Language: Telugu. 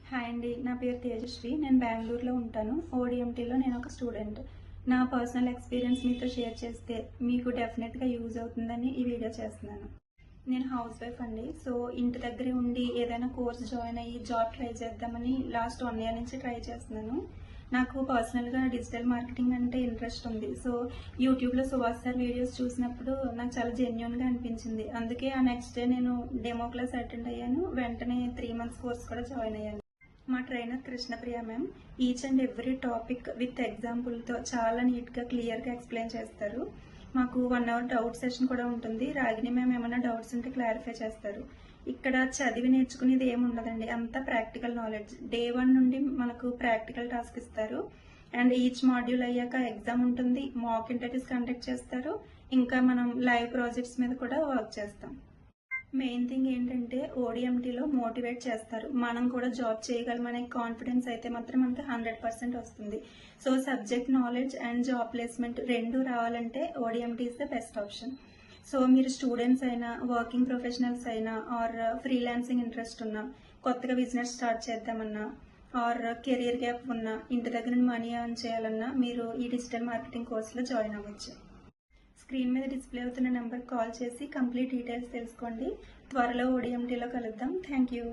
హాయ్ అండి, నా పేరు తేజశ్రీ. నేను బెంగళూరులో ఉంటాను. ఓడిఎంటీలో నేను ఒక స్టూడెంట్. నా పర్సనల్ ఎక్స్పీరియన్స్ మీతో షేర్ చేస్తే మీకు డెఫినెట్గా యూజ్ అవుతుందని ఈ వీడియో చేస్తున్నాను. నేను హౌస్ వైఫ్ అండి. సో ఇంటి దగ్గరే ఉండి ఏదైనా కోర్స్ జాయిన్ అయ్యి జాబ్ ట్రై చేద్దామని లాస్ట్ 1 year నుంచి ట్రై చేస్తున్నాను. నాకు పర్సనల్గా డిజిటల్ మార్కెటింగ్ అంటే ఇంట్రెస్ట్ ఉంది. సో యూట్యూబ్లో సుభాష్ సార్ వీడియోస్ చూసినప్పుడు నాకు చాలా జెన్యున్గా అనిపించింది. అందుకే ఆ నెక్స్ట్ డే నేను డెమో క్లాస్ అటెండ్ అయ్యాను. వెంటనే 3 months కోర్స్ కూడా జాయిన్ అయ్యాను. మా trainer Krishnapriya ma'am each and every topic with ఎగ్జాంపుల్తో చాలా నీట్గా క్లియర్గా ఎక్స్ప్లెయిన్ చేస్తారు. మాకు 1 hour డౌట్ సెషన్ కూడా ఉంటుంది. రాగిణి మ్యామ్ ఏమైనా డౌట్స్ ఉంటే క్లారిఫై చేస్తారు. ఇక్కడ చదివి నేర్చుకునేది ఏముండదండి, అంతా ప్రాక్టికల్ నాలెడ్జ్. Day 1 నుండి మనకు ప్రాక్టికల్ టాస్క్ ఇస్తారు. అండ్ ఈచ్ మాడ్యూల్ అయ్యాక ఎగ్జామ్ ఉంటుంది. మాక్ ఇంటర్వ్యూస్ కండక్ట్ చేస్తారు. ఇంకా మనం లైవ్ ప్రాజెక్ట్స్ మీద కూడా వర్క్ చేస్తాం. మెయిన్ థింగ్ ఏంటంటే ఓడిఎంటీలో మోటివేట్ చేస్తారు. మనం కూడా జాబ్ చేయగలమనే కాన్ఫిడెన్స్ అయితే మాత్రం మనకి 100% వస్తుంది. So subject knowledge and job placement రెండు రావాలంటే ODMT is the best option. So మీరు స్టూడెంట్స్ అయినా, వర్కింగ్ ప్రొఫెషనల్స్ అయినా, ఆర్ ఫ్రీలాన్సింగ్ ఇంట్రెస్ట్ ఉన్నా, కొత్తగా బిజినెస్ స్టార్ట్ చేద్దామన్నా, ఆర్ కెరీర్ గ్యాప్ ఉన్నా, ఇంటి దగ్గర మనీ ఎర్న్ చేయాలన్నా మీరు ఈ డిజిటల్ మార్కెటింగ్ కోర్సులో జాయిన్ అవ్వచ్చు. స్క్రీన్ మీద డిస్ప్లే అవుతున్న నెంబర్కి కాల్ చేసి కంప్లీట్ డీటెయిల్స్ తెలుసుకోండి. త్వరలో ఓడిఎంటీలో కలుద్దాం. Thank you.